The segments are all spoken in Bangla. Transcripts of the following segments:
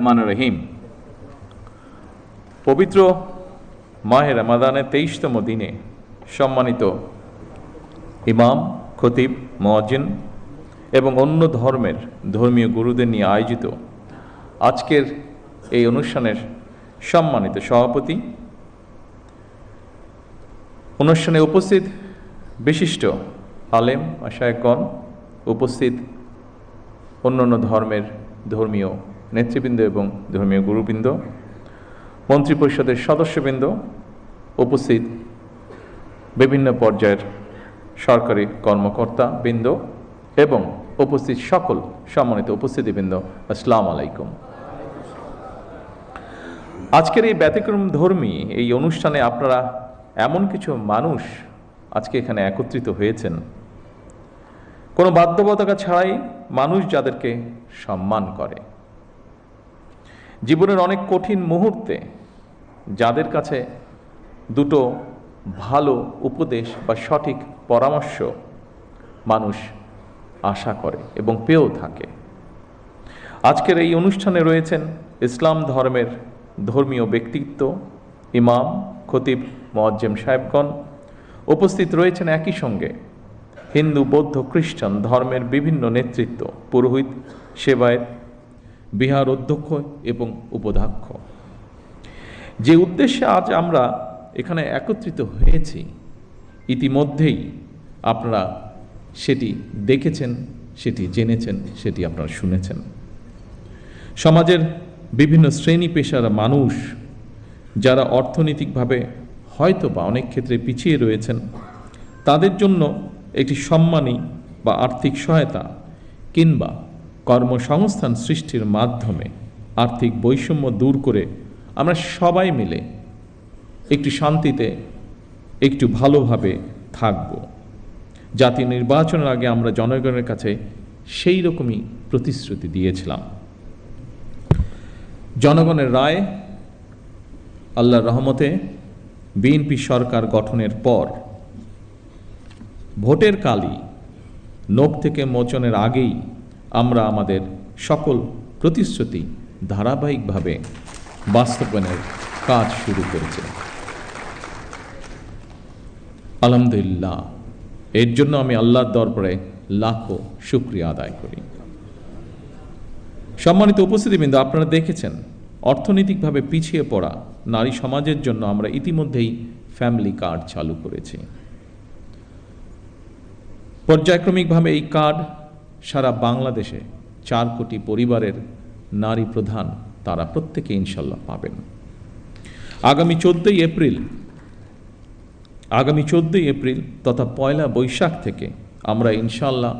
রহমানির রহিম। পবিত্র মাহে রমাদানের 23তম দিনে সম্মানিত ইমাম, খতিব, মুয়াজ্জিন এবং অন্য ধর্মের ধর্মীয় গুরুদের নিয়ে আয়োজিত আজকের এই অনুষ্ঠানের সম্মানিত সভাপতি, অনুষ্ঠানে উপস্থিত বিশিষ্ট আলেম মাশায়েখগণ, উপস্থিত অন্যান্য ধর্মের ধর্মীয় নেতৃবৃন্দ এবং ধর্মীয় গুরুবৃন্দ, মন্ত্রিপরিষদের সদস্যবৃন্দ, উপস্থিত বিভিন্ন পর্যায়ের সরকারি কর্মকর্তা বৃন্দ এবং উপস্থিত সকল সম্মানিত উপস্থিতিবৃন্দ, আসসালামু আলাইকুম। আজকের এই ব্যতিক্রম ধর্মী এই অনুষ্ঠানে আপনারা এমন কিছু মানুষ আজকে এখানে একত্রিত হয়েছেন, কোনো বাধ্যবাধকতা ছাড়াই, মানুষ যাদেরকে সম্মান করে, জীবনের অনেক কঠিন মুহূর্তে যাদের কাছে দুটো ভালো উপদেশ বা সঠিক পরামর্শ মানুষ আশা করে এবং পেয়েও থাকে। আজকের এই অনুষ্ঠানে রয়েছেন ইসলাম ধর্মের ধর্মীয় ব্যক্তিত্ব, ইমাম, খতিব, মুয়াজ্জিম সাহেবগণ। উপস্থিত রয়েছেন একই সঙ্গে হিন্দু, বৌদ্ধ, খ্রিস্টান ধর্মের বিভিন্ন নেতৃত্ব, পুরোহিত, সেবায়েত, বিহার অধ্যক্ষ এবং উপাধ্যক্ষ। যে উদ্দেশ্যে আজ আমরা এখানে একত্রিত হয়েছি, ইতিমধ্যেই আপনারা সেটি দেখেছেন, সেটি জেনেছেন, সেটি আপনারা শুনেছেন। সমাজের বিভিন্ন শ্রেণী পেশার মানুষ যারা অর্থনৈতিকভাবে হয়তো বা অনেক ক্ষেত্রে পিছিয়ে রয়েছেন, তাদের জন্য একটি সম্মানী বা আর্থিক সহায়তা কিংবা কর্মসংস্থান সৃষ্টির মাধ্যমে আর্থিক বৈষম্য দূর করে আমরা সবাই মিলে একটু শান্তিতে, একটু ভালোভাবে থাকব। জাতীয় নির্বাচনের আগে আমরা জনগণের কাছে সেই রকমই প্রতিশ্রুতি দিয়েছিলাম। জনগণের রায়, আল্লাহর রহমতে বিএনপি সরকার গঠনের পর ভোটের কালই, নোখ থেকে মোচনের আগেই আমরা আমাদের সকল প্রতিশ্রুতি ধারাবাহিকভাবে বাস্তবায়নের কাজ শুরু করেছে। আলহামদুলিল্লাহ, এর জন্য আমি আল্লাহর দরবারে লাখো শুকরিয়া আদায় করি। সম্মানিত উপস্থিতিবৃন্দ, আপনারা দেখেছেন অর্থনৈতিকভাবে পিছিয়ে পড়া নারী সমাজের জন্য আমরা ইতিমধ্যেই ফ্যামিলি কার্ড চালু করেছি। পর্যায়ক্রমিকভাবে এই কার্ড সারা বাংলাদেশে 4 কোটি পরিবারের নারী প্রধান তারা প্রত্যেকে ইনশাল্লাহ পাবেন। আগামী 14ই এপ্রিল তথা 1 বৈশাখ থেকে আমরা ইনশাল্লাহ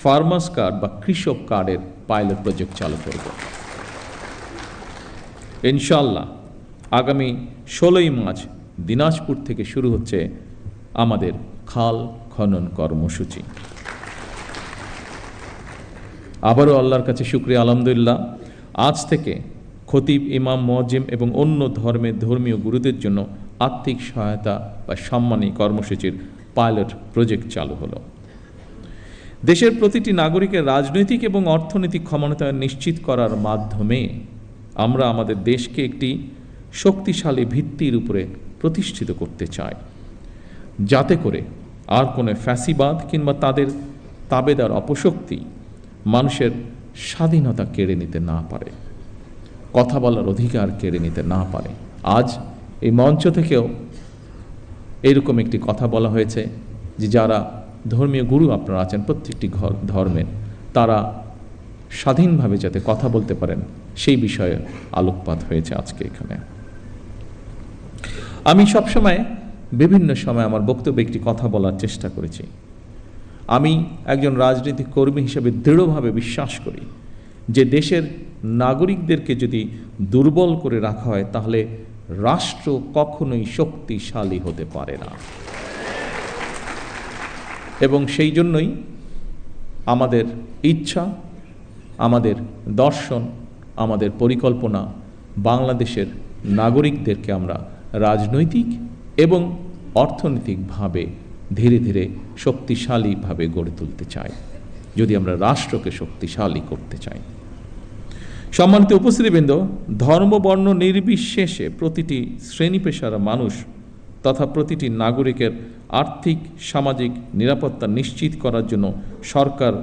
ফার্মার্স কার্ড বা কৃষক কার্ডের পাইলট প্রজেক্ট চালু করব। ইনশাল্লাহ আগামী 16ই মার্চ দিনাজপুর থেকে শুরু হচ্ছে আমাদের খাল খনন কর্মসূচি। আবারও আল্লাহর কাছে শুকরিয়া, আলহামদুলিল্লাহ, আজ থেকে খতিব, ইমাম, মুয়াজ্জিম এবং অন্য ধর্মের ধর্মীয় গুরুদের জন্য আর্থিক সহায়তা বা সম্মানী কর্মসূচির পাইলট প্রজেক্ট চালু হলো। দেশের প্রতিটি নাগরিকের রাজনৈতিক এবং অর্থনৈতিক ক্ষমতায়ন নিশ্চিত করার মাধ্যমে আমরা আমাদের দেশকে একটি শক্তিশালী ভিত্তির উপরে প্রতিষ্ঠিত করতে চাই, যাতে করে আর কোনো ফ্যাসিবাদ কিংবা তাদের তাবেদার অপশক্তি মানুষের স্বাধীনতা কেড়ে নিতে না পারে, কথা বলার অধিকার কেড়ে নিতে না পারে। আজ এই মঞ্চ থেকেও এরকম একটি কথা বলা হয়েছে যে যারা ধর্মীয় গুরু আপনারা আছেন প্রত্যেকটি ধর্মের, তারা স্বাধীনভাবে যাতে কথা বলতে পারেন সেই বিষয়ে আলোকপাত হয়েছে আজকে এখানে। আমি সবসময় বিভিন্ন সময় আমার বক্তব্যে একটি কথা বলার চেষ্টা করেছি। আমি একজন রাজনৈতিক কর্মী হিসেবে দৃঢ়ভাবে বিশ্বাস করি যে দেশের নাগরিকদেরকে যদি দুর্বল করে রাখা হয় তাহলে রাষ্ট্র কখনোই শক্তিশালী হতে পারে না। এবং সেই জন্যই আমাদের ইচ্ছা, আমাদের দর্শন, আমাদের পরিকল্পনা বাংলাদেশের নাগরিকদেরকে আমরা রাজনৈতিক এবং অর্থনৈতিকভাবে ধীরে ধীরে শক্তিশালীভাবে গড়ে তুলতে চাই, যদি আমরা রাষ্ট্রকে শক্তিশালী করতে চাই। সম্মানিত উপস্থিতিবৃন্দ, ধর্ম বর্ণ নির্বিশেষে প্রতিটি শ্রেণী পেশার মানুষ তথা প্রতিটি নাগরিকের আর্থিক সামাজিক নিরাপত্তা নিশ্চিত করার জন্য সরকার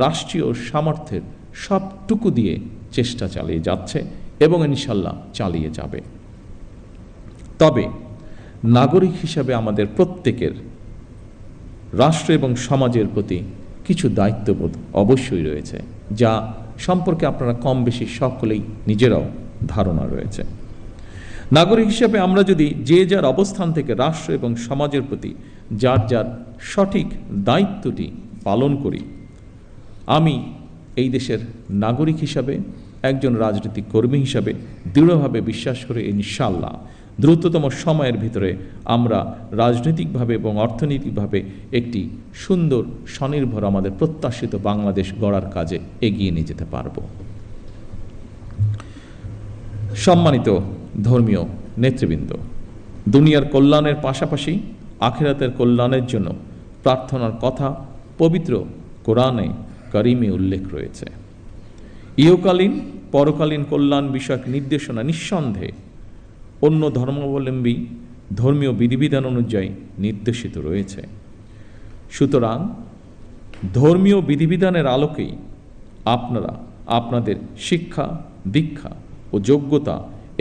রাষ্ট্রীয় সামর্থ্যের সবটুকু দিয়ে চেষ্টা চালিয়ে যাচ্ছে এবং ইনশাল্লাহ চালিয়ে যাবে। তবে নাগরিক হিসাবে আমাদের প্রত্যেকের রাষ্ট্র এবং সমাজের প্রতি কিছু দায়িত্ববোধ অবশ্যই রয়েছে, যা সম্পর্কে আপনারা কম বেশি সকলেই নিজেরাও ধারণা রয়েছে। নাগরিক হিসেবে আমরা যদি যে যার অবস্থান থেকে রাষ্ট্র এবং সমাজের প্রতি যার যার সঠিক দায়িত্বটি পালন করি, আমি এই দেশের নাগরিক হিসাবে, একজন রাজনৈতিক কর্মী হিসাবে দৃঢ়ভাবে বিশ্বাস করে ইনশাআল্লাহ দ্রুততম সময়ের ভিতরে আমরা রাজনৈতিকভাবে এবং অর্থনৈতিকভাবে একটি সুন্দর স্বনির্ভর আমাদের প্রত্যাশিত বাংলাদেশ গড়ার কাজে এগিয়ে নিয়ে যেতে পারব। সম্মানিত ধর্মীয় নেতৃবৃন্দ, দুনিয়ার কল্যাণের পাশাপাশি আখিরাতের কল্যাণের জন্য প্রার্থনার কথা পবিত্র কোরআনে কারিমে উল্লেখ রয়েছে। ইহকালীন পরকালীন কল্যাণ বিষয়ক নির্দেশনা নিঃসন্দেহে অন্য ধর্মাবলম্বী ধর্মীয় বিধিবিধান অনুযায়ী নির্দেশিত রয়েছে। সুতরাং ধর্মীয় বিধিবিধানের আলোকেই আপনারা আপনাদের শিক্ষা, দীক্ষা ও যোগ্যতা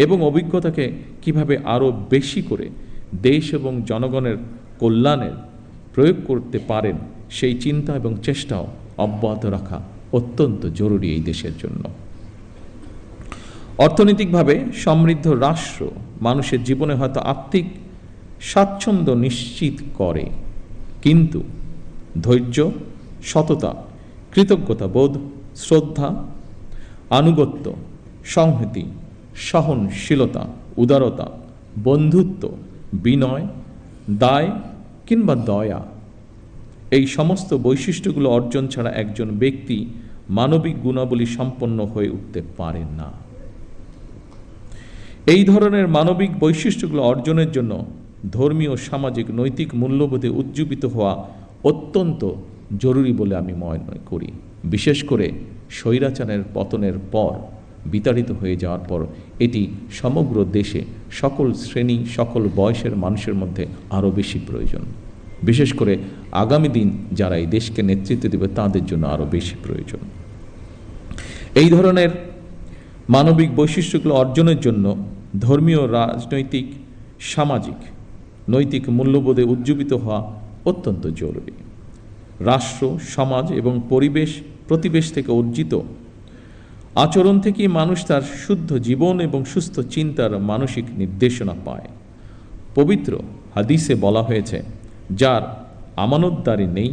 এবং অভিজ্ঞতাকে কিভাবে আরও বেশি করে দেশ এবং জনগণের কল্যাণের প্রয়োগ করতে পারেন, সেই চিন্তা এবং চেষ্টাও অব্যাহত রাখা অত্যন্ত জরুরি এই দেশের জন্য। অর্থনৈতিকভাবে সমৃদ্ধ রাষ্ট্র মানুষের জীবনে হয়তো আর্থিক স্বাচ্ছন্দ্য নিশ্চিত করে, কিন্তু ধৈর্য, সততা, কৃতজ্ঞতাবোধ, শ্রদ্ধা, আনুগত্য, সংহতি, সহনশীলতা, উদারতা, বন্ধুত্ব, বিনয়, দায় কিংবা দয়া, এই সমস্ত বৈশিষ্ট্যগুলো অর্জন ছাড়া একজন ব্যক্তি মানবিক গুণাবলী সম্পন্ন হয়ে উঠতে পারে না। এই ধরনের মানবিক বৈশিষ্ট্যগুলো অর্জনের জন্য ধর্মীয়, সামাজিক, নৈতিক মূল্যবোধে উজ্জীবিত হওয়া অত্যন্ত জরুরি বলে আমি মনে করি। বিশেষ করে স্বৈরাচারের পতনের পর, বিতাড়িত হয়ে যাওয়ার পর এটি সমগ্র দেশে সকল শ্রেণী, সকল বয়সের মানুষের মধ্যে আরও বেশি প্রয়োজন। বিশেষ করে আগামী দিন যারা এই দেশকে নেতৃত্ব দেবে তাদের জন্য আরও বেশি প্রয়োজন। এই ধরনের মানবিক বৈশিষ্ট্যগুলো অর্জনের জন্য ধর্মীয়, রাজনৈতিক, সামাজিক, নৈতিক মূল্যবোধে উজ্জীবিত হওয়া অত্যন্ত জরুরি। রাষ্ট্র, সমাজ এবং প্রতিবেশ থেকে অর্জিত আচরণ থেকে মানুষ তার শুদ্ধ জীবন এবং সুস্থ চিন্তার মানসিক নির্দেশনা পায়। পবিত্র হাদিসে বলা হয়েছে, যার আমানতদারি নেই,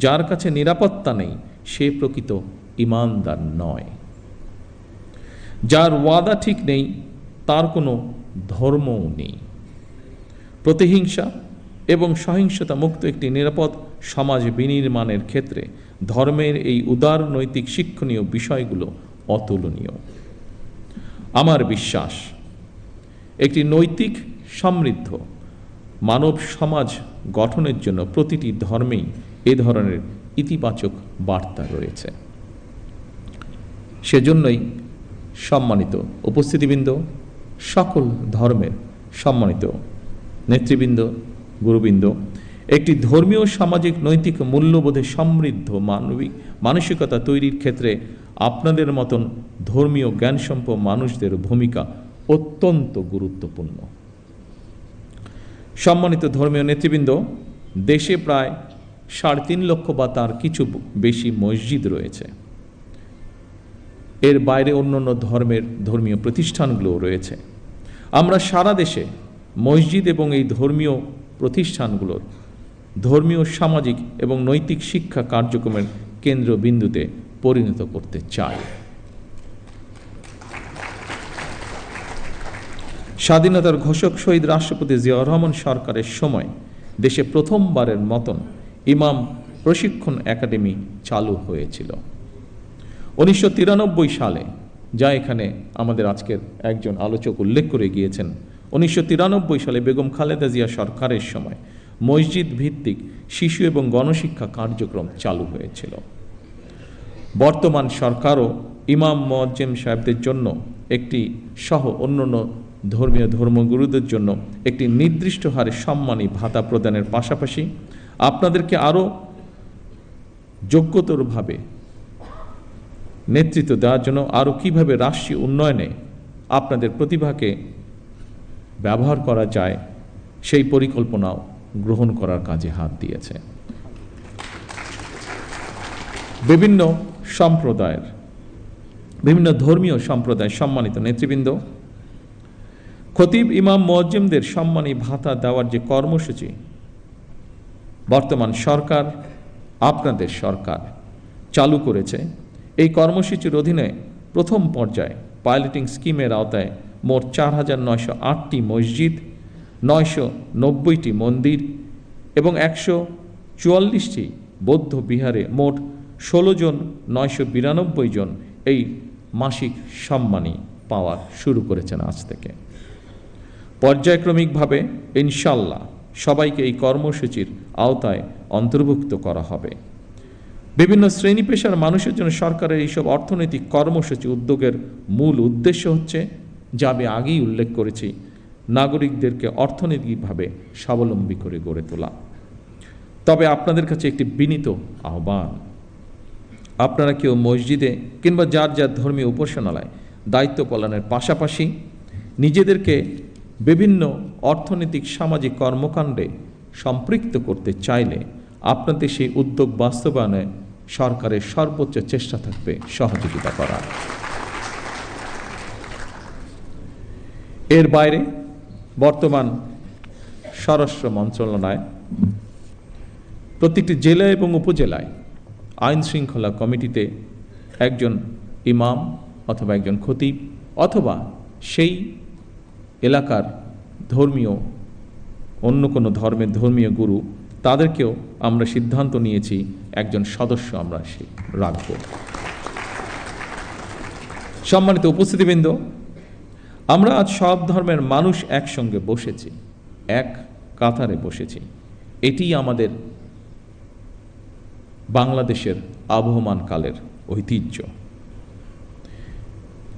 যার কাছে নিরাপত্তা নেই, সে প্রকৃত ঈমানদার নয়। যার ওয়াদা ঠিক নেই, তার কোনো ধর্মও নেই। প্রতিহিংসা এবং সহিংসতা মুক্ত একটি নিরাপদ সমাজ বিনির্মাণের ক্ষেত্রে ধর্মের এই উদার নৈতিক শিক্ষণীয় বিষয়গুলো অতুলনীয়। আমার বিশ্বাস, একটি নৈতিক সমৃদ্ধ মানব সমাজ গঠনের জন্য প্রতিটি ধর্মেই এ ধরনের ইতিবাচক বার্তা রয়েছে। সেজন্যই সম্মানিত উপস্থিতিবৃন্দ, সকল ধর্মের সম্মানিত নেতৃবৃন্দ, গুরুবৃন্দ, একটি ধর্মীয়, সামাজিক, নৈতিক মূল্যবোধে সমৃদ্ধ মানসিকতা তৈরির ক্ষেত্রে আপনাদের মতন ধর্মীয় জ্ঞানসম্পন্ন মানুষদের ভূমিকা অত্যন্ত গুরুত্বপূর্ণ। সম্মানিত ধর্মীয় নেতৃবৃন্দ, দেশে প্রায় 3.5 লক্ষ বা তার কিছু বেশি মসজিদ রয়েছে। এর বাইরে অন্যান্য ধর্মীয় প্রতিষ্ঠানগুলো রয়েছে। আমরা সারা দেশে মসজিদ এবং এই ধর্মীয় প্রতিষ্ঠানগুলোর ধর্মীয়, সামাজিক এবং নৈতিক শিক্ষা কার্যক্রমের কেন্দ্রবিন্দুতে পরিণত করতে চাই। স্বাধীনতার ঘোষক শহীদ রাষ্ট্রপতি জিয়াউর রহমান সরকারের সময় দেশে প্রথমবারের মতন ইমাম প্রশিক্ষণ একাডেমি চালু হয়েছিল 1993 সালে, যা এখানে আমাদের আজকের একজন আলোচক উল্লেখ করে গিয়েছেন। 1993 সালে বেগম খালেদা জিয়া সরকারের সময় মসজিদ ভিত্তিক শিশু এবং গণশিক্ষা কার্যক্রম চালু হয়েছিল। বর্তমান সরকারও ইমাম মুয়াজ্জিম সাহেবদের জন্য একটি সহ অন্যান্য ধর্মগুরুদের জন্য একটি নির্দিষ্ট হারে সম্মানী ভাতা প্রদানের পাশাপাশি আপনাদেরকে আরও যোগ্যতরভাবে নেতৃত্ব দেওয়ার জন্য আরও কীভাবে রাষ্ট্রীয় উন্নয়নে আপনাদের প্রতিভাকে ব্যবহার করা যায় সেই পরিকল্পনাও গ্রহণ করার কাজে হাত দিয়েছে। বিভিন্ন সম্প্রদায়ের বিভিন্ন ধর্মীয় সম্প্রদায়ের সম্মানিত নেতৃবৃন্দ, খতিব ইমাম মুয়াজ্জিমদের সম্মানী ভাতা দেওয়ার যে কর্মসূচি বর্তমান সরকার, আপনাদের সরকার চালু করেছে, এই কর্মসূচির অধীনে প্রথম পর্যায়ে পাইলটিং স্কিমের আওতায় মোট 4,908টি মসজিদ, 990টি মন্দির এবং 144টি বৌদ্ধ বিহারে মোট 16 জন 992 জন এই মাসিক সম্মানী পাওয়া শুরু করেছেন আজ থেকে। পর্যায়ক্রমিকভাবে ইনশাল্লাহ সবাইকে এই কর্মসূচির আওতায় অন্তর্ভুক্ত করা হবে। বিভিন্ন শ্রেণী পেশার মানুষের জন্য সরকারের এইসব অর্থনৈতিক কর্মসূচি উদ্যোগের মূল উদ্দেশ্য হচ্ছে, যা আমি আগেই উল্লেখ করেছি, নাগরিকদেরকে অর্থনৈতিকভাবে স্বাবলম্বী করে গড়ে তোলা। তবে আপনাদের কাছে একটি বিনীত আহ্বান, আপনারা কেউ মসজিদে কিংবা যার যার ধর্মীয় উপাসনালয় দায়িত্ব পালনের পাশাপাশি নিজেদেরকে বিভিন্ন অর্থনৈতিক সামাজিক কর্মকাণ্ডে সম্পৃক্ত করতে চাইলে আপনাদের সেই উদ্যোগ বাস্তবায়নে সরকারের সর্বোচ্চ চেষ্টা থাকবে সহযোগিতা করা। এর বাইরে বর্তমান স্বরাষ্ট্র মন্ত্রণালয় প্রতিটি জেলা এবং উপজেলায় আইন শৃঙ্খলা কমিটিতে একজন ইমাম অথবা একজন খতিব অথবা সেই এলাকার ধর্মীয় অন্য কোনো ধর্মের ধর্মীয় গুরু, তাদেরকেও আমরা সিদ্ধান্ত নিয়েছি একজন সদস্য আমরা রাখব। সম্মানিত উপস্থিতিবৃন্দ, আমরা আজ সব ধর্মের মানুষ একসঙ্গে বসেছি, এক কাতারে বসেছি। এটি আমাদের বাংলাদেশের আবহমান কালের ঐতিহ্য।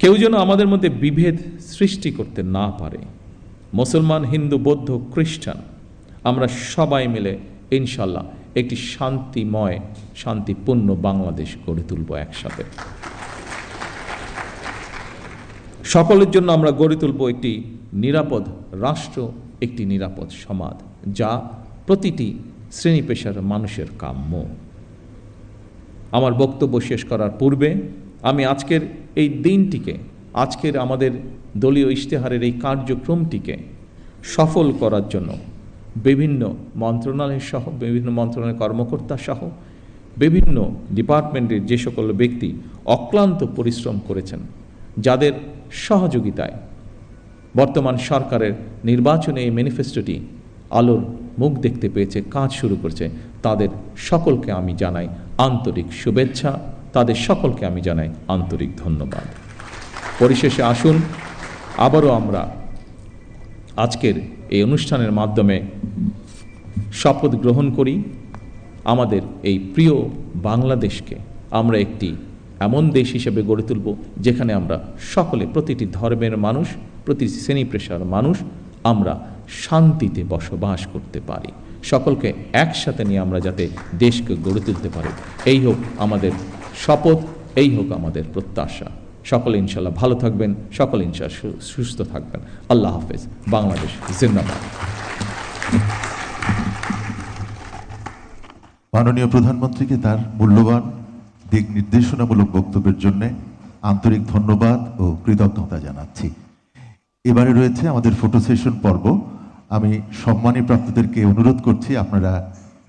কেউ যেন আমাদের মধ্যে বিভেদ সৃষ্টি করতে না পারে। মুসলমান, হিন্দু, বৌদ্ধ, খ্রিস্টান, আমরা সবাই মিলে ইনশাল্লাহ একটি শান্তিময়, শান্তিপূর্ণ বাংলাদেশ গড়ে তুলব একসাথে। সকলের জন্য আমরা গড়ে তুলব একটি নিরাপদ রাষ্ট্র, একটি নিরাপদ সমাজ, যা প্রতিটি শ্রেণী পেশার মানুষের কাম্য। আমার বক্তব্য শেষ করার পূর্বে আমি আজকের এই দিনটিকে, আজকের আমাদের দলীয় ইশতেহারের এই কার্যক্রমটিকে সফল করার জন্য বিভিন্ন মন্ত্রণালয় সহ, বিভিন্ন মন্ত্রণালয়ের কর্মকর্তা সহ বিভিন্ন ডিপার্টমেন্টের যে সকল ব্যক্তি অক্লান্ত পরিশ্রম করেছেন, যাদের সহযোগিতায় বর্তমান সরকারের নির্বাচনে এই ম্যানিফেস্টোটি আলোর মুখ দেখতে পেয়েছে, কাজ শুরু করছে, তাদের সকলকে আমি জানাই আন্তরিক শুভেচ্ছা, তাদের সকলকে আমি জানাই আন্তরিক ধন্যবাদ। পরিশেষে আসুন আবারও আমরা আজকের এই অনুষ্ঠানের মাধ্যমে শপথ গ্রহণ করি, আমাদের এই প্রিয় বাংলাদেশকে আমরা একটি এমন দেশ হিসেবে গড়ে তুলব যেখানে আমরা সকলে, প্রতিটি ধর্মের মানুষ, প্রতিটি শ্রেণী পেশার মানুষ আমরা শান্তিতে বসবাস করতে পারি। সকলকে একসাথে নিয়ে আমরা যাতে দেশকে গড়ে তুলতে পারি, এই হোক আমাদের শপথ, এই হোক আমাদের প্রত্যাশা। সকলে ইনশাল্লাহ ভালো থাকবেন, সকলে ইনশাল্লাহ সুস্থ থাকবেন। আল্লাহ হাফেজ। বাংলাদেশ জিন্দাবাদ। মাননীয় প্রধানমন্ত্রীকে তার মূল্যবান দিক নির্দেশনামূলক বক্তব্যের জন্য আন্তরিক ধন্যবাদ ও কৃতজ্ঞতা জানাচ্ছি। এবারে রয়েছে আমাদের ফটো সেশন পর্ব। আমি সম্মানী প্রাপ্তদেরকে অনুরোধ করছি, আপনারা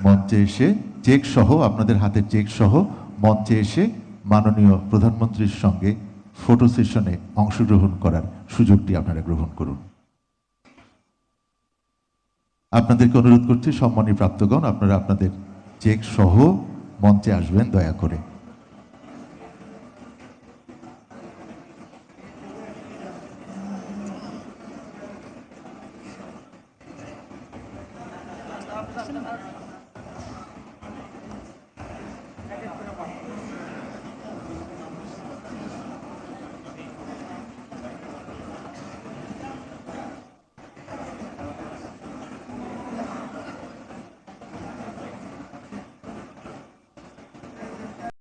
মঞ্চে এসে চেক সহ, আপনাদের হাতের চেক সহ মঞ্চে এসে মাননীয় প্রধানমন্ত্রীর সঙ্গে ফটো সেশনে অংশগ্রহণ করার সুযোগটি আপনারা গ্রহণ করুন। আপনাদেরকে অনুরোধ করছি, সম্মানী প্রাপ্তগণ, আপনারা আপনাদের চেক সহ মঞ্চে আসবেন দয়া করে। Gracias.